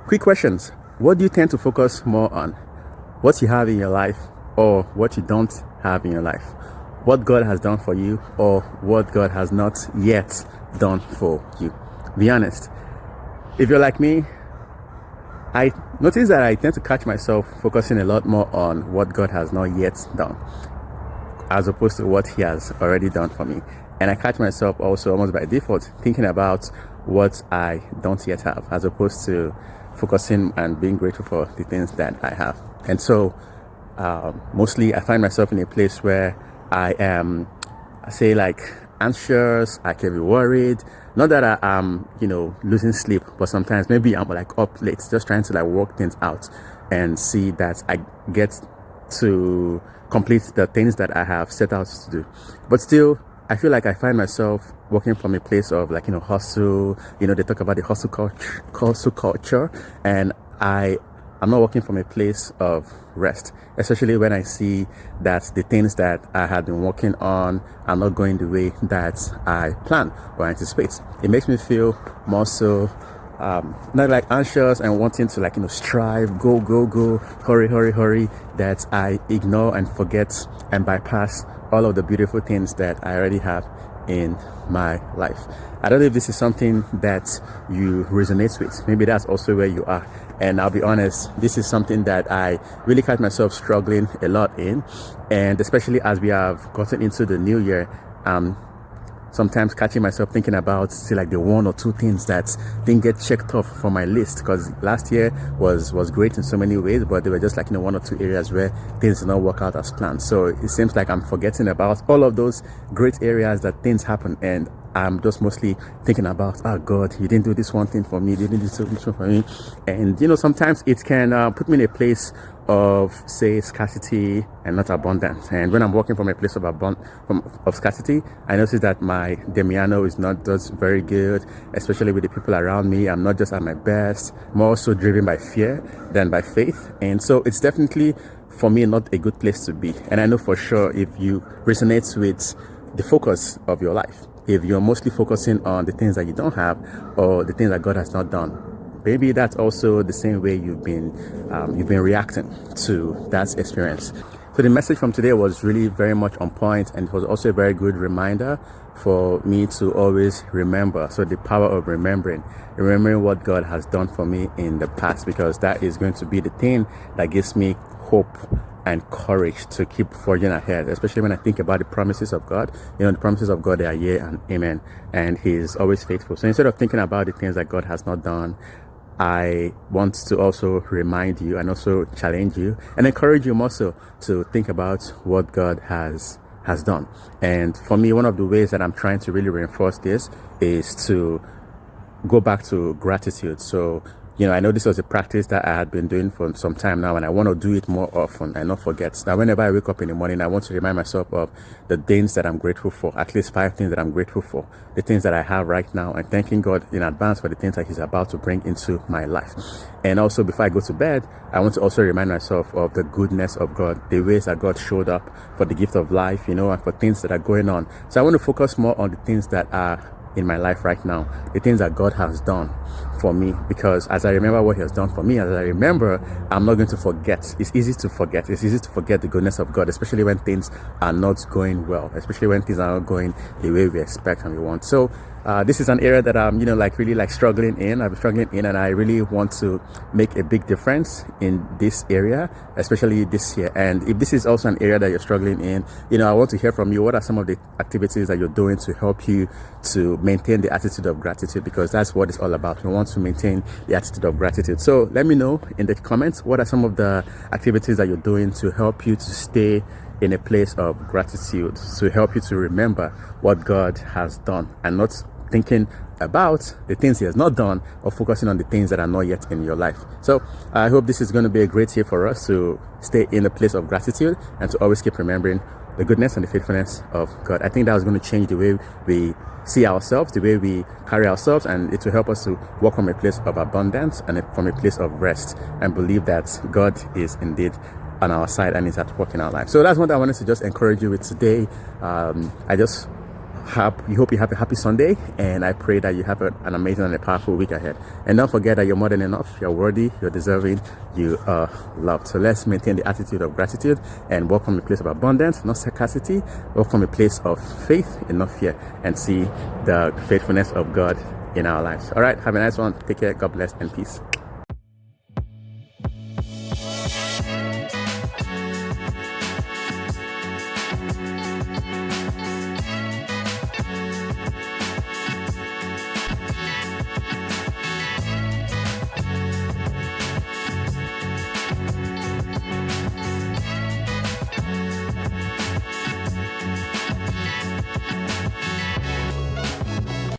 Quick questions. What do you tend to focus more on? What you have in your life or what you don't have in your life? What God has done for you or what God has not yet done for you? Be honest. If you're like me, I notice that I tend to catch myself focusing a lot more on what God has not yet done as opposed to what He has already done for me. And I catch myself also almost by default thinking about what I don't yet have as opposed to focusing and being grateful for the things that I have. And so mostly I find myself in a place where I am, say, like anxious, I can be worried. Not that I am, losing sleep, but sometimes maybe I'm like up late, just trying to like work things out and see that I get to complete the things that I have set out to do. But still, I feel like I find myself working from a place of like, hustle. They talk about the hustle culture, and I'm not working from a place of rest, especially when I see that the things that I had been working on are not going the way that I plan or anticipate. It makes me feel more so not like anxious and wanting to like strive, go, hurry, that I ignore and forget and bypass all of the beautiful things that I already have in my life. I don't know if this is something that you resonate with. Maybe that's also where you are. And I'll be honest, this is something that I really catch myself struggling a lot in. And especially as we have gotten into the new year, sometimes catching myself thinking about, say, like the one or two things that didn't get checked off from my list, because last year was great in so many ways, but there were just like one or two areas where things did not work out as planned. So it seems like I'm forgetting about all of those great areas that things happen, and I'm just mostly thinking about, oh God, you didn't do this one thing for me, you didn't do this one for me. And sometimes it can put me in a place of, say, scarcity and not abundance. And when I'm working from a place of scarcity, I notice that my Demiano is not just very good, especially with the people around me. I'm not just at my best, more so driven by fear than by faith. And so it's definitely, for me, not a good place to be. And I know for sure if you resonate with the focus of your life, if you're mostly focusing on the things that you don't have or the things that God has not done, maybe that's also the same way you've been reacting to that experience. So the message from today was really very much on point, and it was also a very good reminder for me to always remember. So the power of remembering what God has done for me in the past, because that is going to be the thing that gives me hope and courage to keep forging ahead, especially when I think about the promises of God. The promises of God, they are yea and amen, and He is always faithful. So instead of thinking about the things that God has not done, I want to also remind you and also challenge you and encourage you more so to think about what God has done. And for me, one of the ways that I'm trying to really reinforce this is to go back to gratitude. So I know this was a practice that I had been doing for some time now, and I want to do it more often and not forget. Now, whenever I wake up in the morning, I want to remind myself of the things that I'm grateful for, at least 5 things that I'm grateful for, the things that I have right now, and thanking God in advance for the things that He's about to bring into my life. And also, before I go to bed, I want to also remind myself of the goodness of God, the ways that God showed up for the gift of life, and for things that are going on. So I want to focus more on the things that are in my life right now, the things that God has done for me, because as I remember what He has done for me, as I remember, I'm not going to forget. It's easy to forget the goodness of God, especially when things are not going well, especially when things are not going the way we expect and we want. So this is an area that I'm really struggling in. I've been struggling in, and I really want to make a big difference in this area, especially this year. And if this is also an area that you're struggling in, I want to hear from you. What are some of the activities that you're doing to help you to maintain the attitude of gratitude? Because that's what it's all about. We want to maintain the attitude of gratitude. So let me know in the comments, what are some of the activities that you're doing to help you to stay in a place of gratitude, to help you to remember what God has done and not thinking about the things He has not done or focusing on the things that are not yet in your life. So I hope this is going to be a great year for us to stay in a place of gratitude and to always keep remembering the goodness and the faithfulness of God. I think that is going to change the way we see ourselves, the way we carry ourselves, and it will help us to walk from a place of abundance and from a place of rest, and believe that God is indeed on our side and is at work in our life. So that's what I wanted to just encourage you with today. I just We hope you have a happy Sunday, and I pray that you have an amazing and a powerful week ahead. And don't forget that you're more than enough, you're worthy, you're deserving, you are loved. So let's maintain the attitude of gratitude and walk from a place of abundance, not scarcity, walk from a place of faith and not fear, and see the faithfulness of God in our lives. All right, have a nice one. Take care. God bless and peace.